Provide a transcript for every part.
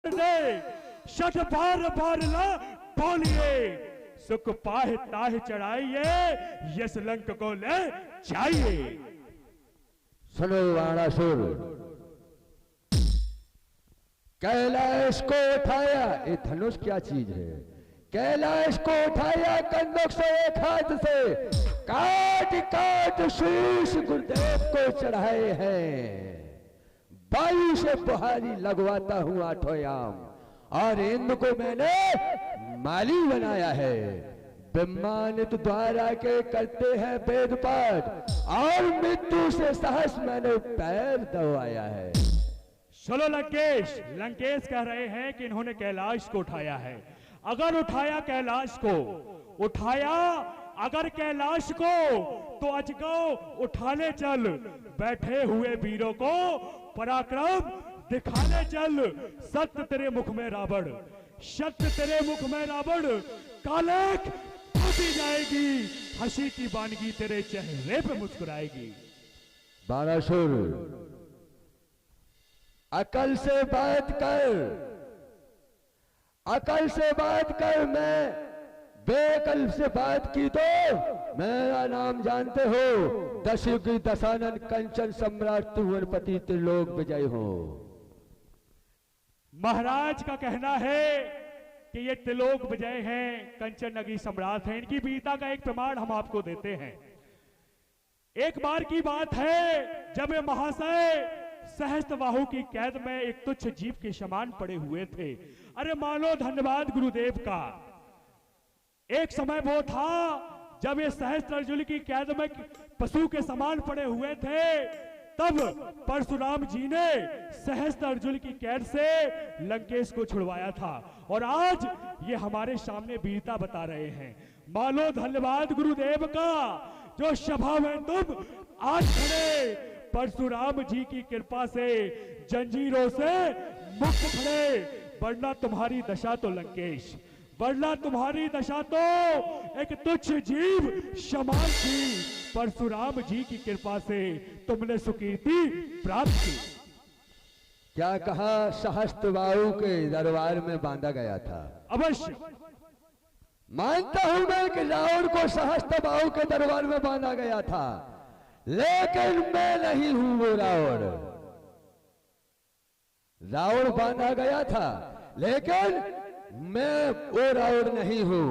दे शठ बार बार ला बोलिए सुख पाह ताह चढ़ाइए यस लंक को ले जाइए। सुनो वाणासुर, कैलाश को उठाया, ये धनुष क्या चीज है? कैलाश को उठाया कंदक से एक हाथ से, काट काट शीश गुरुदेव को चढ़ाए हैं। वायु से बुहारी लगवाता हूं आठों याम, और इंद्र को मैंने माली बनाया है। ब्रह्मानित द्वारा के करते हैं वेद पाठ, और मृत्यु से सहस मैंने पैर दबाया है। चलो लंकेश, लंकेश कह रहे हैं कि इन्होंने कैलाश को उठाया है। अगर उठाया कैलाश को, उठाया अगर कैलाश को, तो अजगौ उठाने चल, बैठे हुए वीरों को पराक्रम दिखाने चल। सत्य तेरे मुख में रावण, सत्य तेरे मुख में रावण, कालेक टूटी जाएगी, हंसी की बानगी तेरे चेहरे पे मुस्कुराएगी। बाणासुर, अकल से बात कर, अकल से बात कर। मैं बेअकल से बात की तो मेरा नाम जानते हो, दशयुगी दशानन कंचन सम्राट त्रिभुवनपति त्रिलोक विजय हो। महाराज का कहना है कि ये त्रिलोक विजय हैं, कंचन नगरी सम्राट हैं। इनकी वीरता का एक प्रमाण हम आपको देते हैं। एक बार की बात है जब ये महाशय सहस्त्रबाहु की कैद में एक तुच्छ जीव के समान पड़े हुए थे। अरे मानो धन्यवाद गुरुदेव का। एक समय वो था जब ये सहस्त्र अर्जुन की कैद में पशु के समान पड़े हुए थे, तब परशुराम जी ने सहस्त्र अर्जुन की कैद से लंकेश को छुड़वाया था, और आज ये हमारे सामने वीरता बता रहे हैं। मानो धन्यवाद गुरुदेव का, जो सभा में तुम आज खड़े परशुराम जी की कृपा से जंजीरों से मुक्त खड़े, वरना तुम्हारी दशा तो लंकेश, वरना तुम्हारी दशा तो एक तुच्छ जीव समान थी। परशुराम जी की कृपा से तुमने सुकीर्ति प्राप्त की। क्या कहा? सहस्त्रबाहु के दरबार में बांधा गया था। अवश्य मानता हूं मैं कि रावण को सहस्त्रबाहु के दरबार में बांधा गया था, लेकिन मैं नहीं हूं वो रावण। रावण बांधा गया था, लेकिन मैं वो रावण नहीं हूं।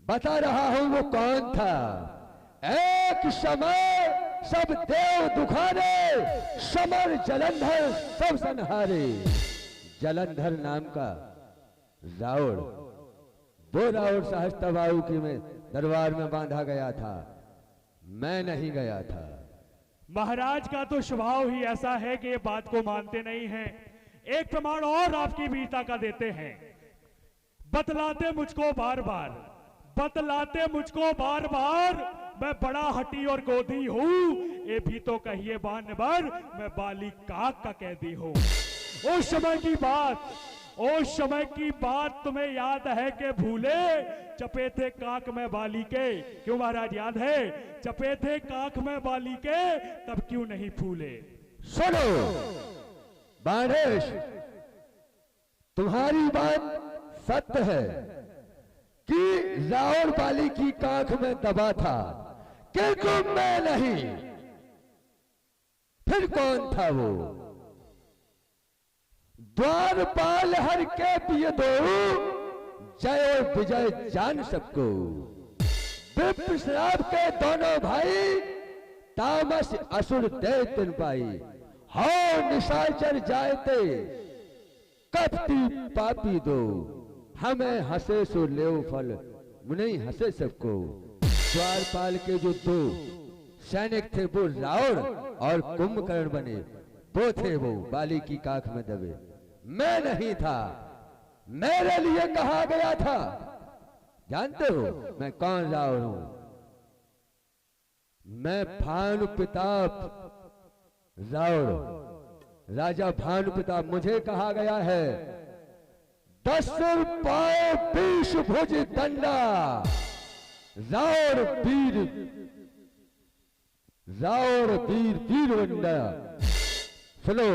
बता रहा हूं वो कौन था। एक समय सब देव दुखारे, समर जलंधर सब संहारे। जलंधर नाम का रावण, वो रावण सहस्त्रबाहु की में दरबार में बांधा गया था, मैं नहीं गया था। महाराज का तो स्वभाव ही ऐसा है कि ये बात को मानते नहीं हैं। एक प्रमाण और आपकी वीरता का देते हैं। बतलाते मुझको बार बार, बतलाते मुझको बार बार, मैं बड़ा हटी और गोदी हूं। ये भी तो कहिए बार, मैं बाली काक का कैदी हूं। उस समय की बात, उस समय की बात तुम्हें याद है कि भूले? चपे थे काक में बाली के, क्यों महाराज याद है? चपे थे काक में बाली के, तब क्यों नहीं फूले? सुनो बाणेश, तुम्हारी बात सत्य है कि रावण बाली की काख में दबा था, किंतु मैं नहीं। फिर कौन था वो? द्वारपाल हर के पिय दो, जय और विजय जान सबको। विप्र श्राप के दोनों भाई, तामस असुर दे तिन पाई। हो निशाचर जायते, कपटी पापी दो। हमें हंसे सो ले फल, मुनि हंसे सबको। द्वारपाल के जो दो सैनिक थे वो रावण और कुंभकर्ण बने, वो थे वो बाली की काख में दबे। मैं नहीं था, मेरे लिए कहा गया था। जानते हो मैं कौन रावण हूं? मैं भानु प्रताप रावण, राजा भानु प्रताप। मुझे कहा गया है 10 पाए 20 भुज दंडा, रावण वीर, रावण वीर वीरवंडा। सुनो,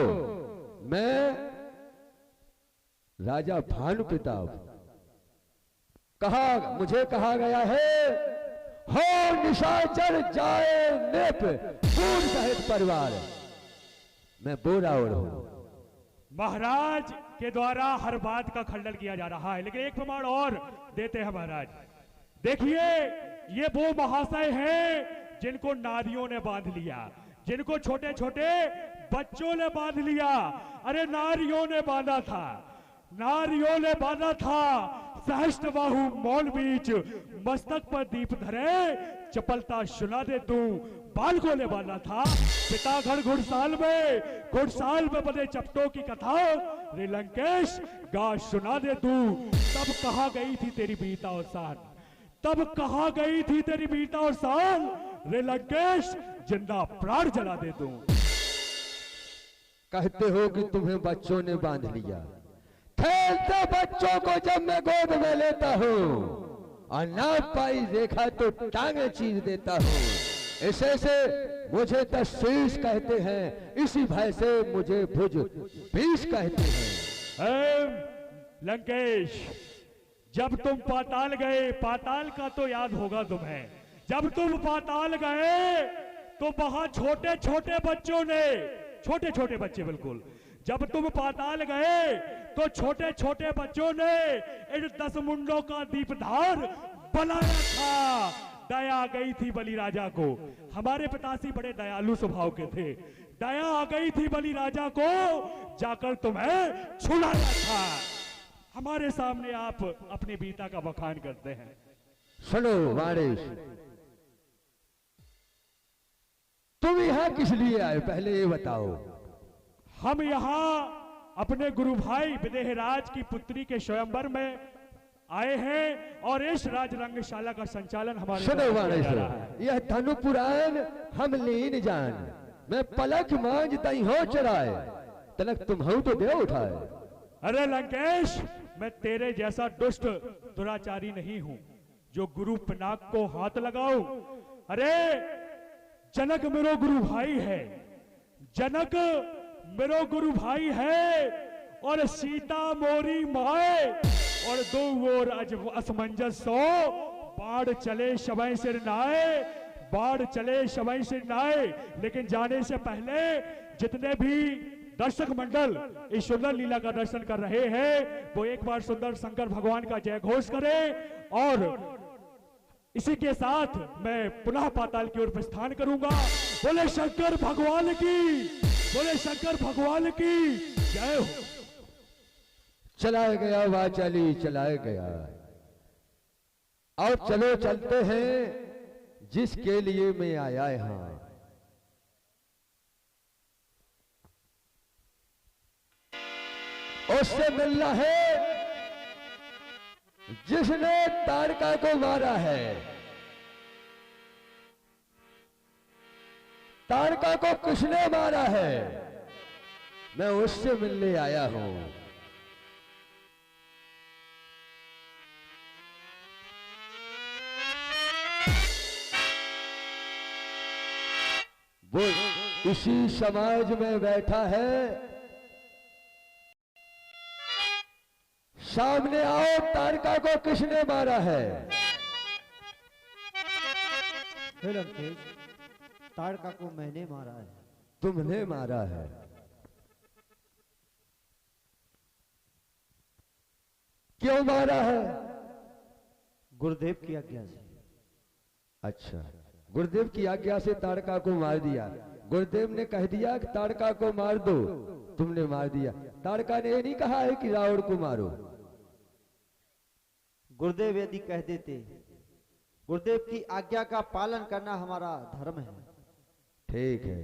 मैं राजा भानु प्रताप, मुझे कहा गया है हो निशाचर जाए नेप पूर्ण सहित परिवार, मैं बोरावड़ हूं। महाराज के द्वारा हर बात का खंडन किया जा रहा है, लेकिन एक प्रमाण और देते हैं महाराज। देखिए, ये वो महाशय हैं जिनको नारियों ने बांध लिया, जिनको छोटे छोटे बच्चों ने बांध लिया। अरे नारियों ने बांधा था, नारियों ने बांधा था। सहस्त्र बाहु मौल बीच मस्तक पर दीप धरे, चपलता सुना दे तू बालकों ने बांधा था। पितागढ़ घुड़साल में बने चपटों की कथा, रे लंकेश गा सुना दे तू। तब कहाँ गई थी तेरी बीता और शान, तब कहाँ गई थी तेरी बीता और शान, रे लंकेश जिंदा प्राण जला दे तू। कहते हो कि तुम्हें बच्चों ने बांध लिया, खेलते बच्चों को जब मैं गोद में लेता हूँ और ना पाई रेखा तो टांगे चीर देता हूँ। ऐसे से मुझे तशीश कहते हैं, इसी भय से मुझे भुज बीस कहते हैं। लंकेश, जब तुम पाताल गए, पाताल का तो याद होगा तुम्हें, जब तुम पाताल गए तो वहां छोटे छोटे बच्चों ने, छोटे छोटे बच्चे बिल्कुल, जब तुम पाताल गए तो छोटे छोटे बच्चों ने इन 10 मुंडों का दीपधार बनाया था। दया आ गई थी बलि राजा को, हमारे पिताश्री बड़े दयालु स्वभाव के थे, दया आ गई थी बलि राजा को, जाकर तुम्हें छुड़ाया था। हमारे सामने आप अपनी बीता का बखान करते हैं। सुनो वारिस, तुम यहां किस लिए आए पहले ये बताओ। हम यहाँ अपने गुरु भाई विदेहराज की पुत्री के स्वयंवर में आए हैं और इस राज रंगशाला का संचालन हमारे सुनो वारिस, यह धनु पुराण हम लीन जान, मैं पलक मांझ तई हो चराए, तनक तुम हो तो दे उठाए। अरे लंकेश, मैं तेरे जैसा दुष्ट दुराचारी नहीं हूं जो गुरु पिनाक को हाथ लगाऊं। अरे जनक मेरो गुरु भाई है, जनक मेरो गुरु भाई है, और सीता मोरी माए, और दो ओर असमंजस सो, बाढ़ चले शवै सिर नाए, बाढ़ चले शवै सिर नाए। लेकिन जाने से पहले जितने भी दर्शक मंडल इस सुंदर लीला का दर्शन कर रहे हैं, वो एक बार सुंदर शंकर भगवान का जय घोष करें। और इसी के साथ मैं पुनः पाताल की ओर प्रस्थान करूंगा। बोले शंकर भगवान की, बोले शंकर भगवान की जय हो। चलाया गया वाचाली, चलाया गया। और चलो चलते हैं जिसके लिए मैं आया यहां। उससे मिलना है जिसने तारका को मारा है। तारका को किसने मारा है, मैं उससे मिलने आया हूं। वो इसी समाज में बैठा है, सामने आओ, तारका को किसने मारा है। लंकेश, तारका को मैंने मारा है। तुमने मारा है? क्यों मारा है? गुरुदेव की आज्ञा से। अच्छा, गुरुदेव की आज्ञा से तारका को मार दिया। गुरुदेव ने कह दिया कि तारका को मार दो, तुमने मार दिया। तारका ने ये नहीं कहा है कि रावण को मारो। गुरुदेव यदि कह देते, गुरुदेव की आज्ञा का पालन करना हमारा धर्म है। ठीक है,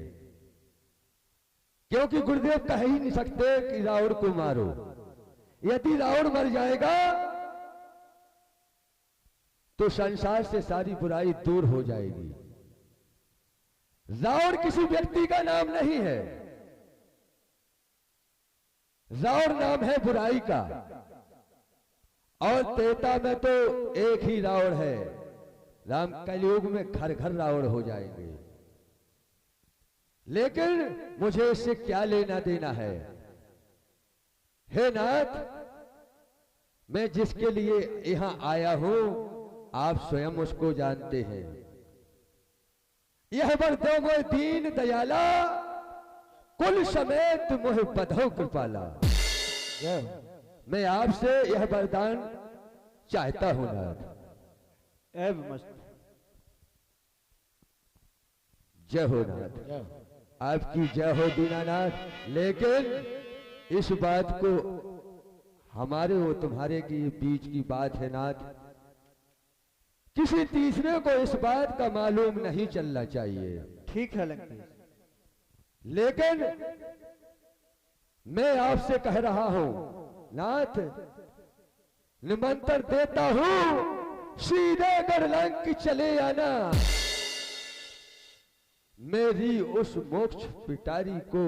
क्योंकि गुरुदेव कह ही नहीं सकते कि रावण को मारो। यदि रावण मर जाएगा तो संसार से सारी बुराई दूर हो जाएगी। रावण किसी व्यक्ति का नाम नहीं है, रावण नाम है बुराई का। और त्रेता में तो एक ही रावण है, राम कलयुग में घर घर रावण हो जाएंगे। लेकिन मुझे इससे क्या लेना देना है। हे नाथ, मैं जिसके लिए यहां आया हूं आप स्वयं उसको जानते हैं। यह वर दो मोह दीन दयाला, कुल समेत मोह बधो कृपाला। मैं आपसे यह वरदान चाहता हूं नाथ। एव मस्त। जय हो नाथ, आपकी जय हो दीनानाथ। लेकिन इस बात को हमारे और तुम्हारे की बीच की बात है नाथ, किसी तीसरे को इस बात का मालूम नहीं चलना चाहिए। ठीक है लंकेश। लेकिन मैं आपसे कह रहा हूं नाथ, निमंत्रण देता हूं सीधे गढ़लंक चले आना। मेरी उस मोक्ष पिटारी को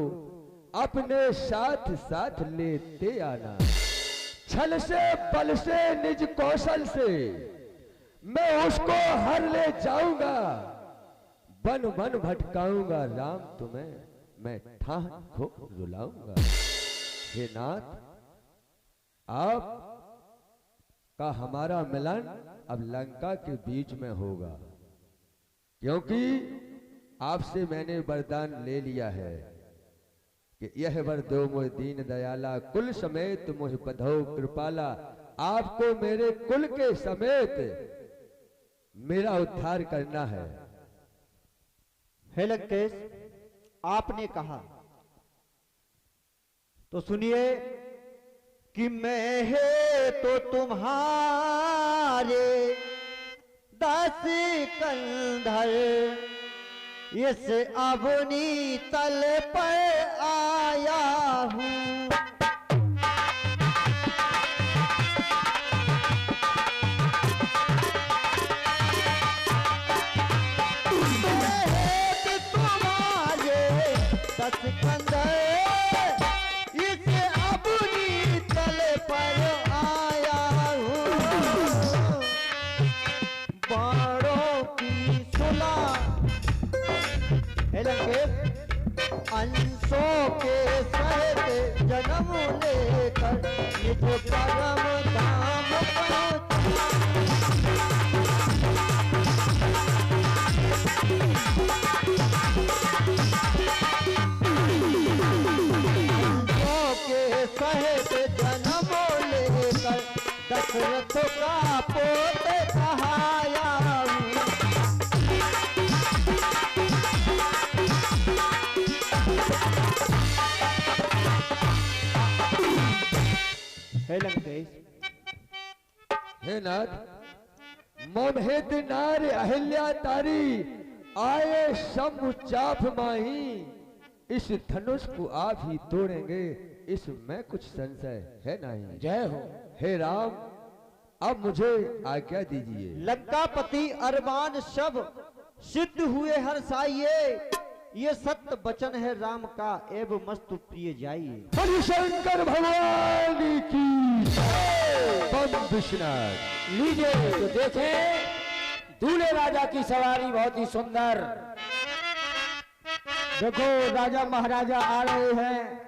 अपने साथ साथ लेते आना। छल से बल से निज कौशल से मैं उसको हर ले जाऊंगा। बन बन भटकाऊंगा राम तुम्हें, मैं ठाह को रुलाऊंगा। हे नाथ, आप का हमारा मिलन अब लंका के बीच में होगा, क्योंकि आपसे मैंने वरदान ले लिया है कि यह वर दो मोह दीन दयाला, कुल समेत मोह बधो कृपाला। आपको मेरे कुल के समेत मेरा उद्धार करना है। हे लंकेश, आपने कहा तो सुनिए कि मैं है तो तुम्हारे 10 कंधर, इस अवनी तल पर आया हूं। अंशों के सहित जन्म लेकर निज परम धाम अंशों के सहित जन्म लेकर दशरथ का पोत कहाया। हे लंकेश, हे नाथ, मोमहित नार अहिल्या तारी आए समुचाफ माही। इस धनुष को आप ही तोड़ेंगे, इसमें कुछ संशय है नहीं। जय हो। हे राम, अब मुझे आज्ञा दीजिए। लंकापति अरमान सब सिद्ध हुए हर्षाइए, ये सत्य वचन है राम का, एवं मस्तु प्रिय जाइए। हरिशंकर भगवान की बम विश्वनाथ। लीजिए तो देखें, दूल्हे राजा की सवारी बहुत ही सुंदर। देखो राजा महाराजा आ रहे हैं।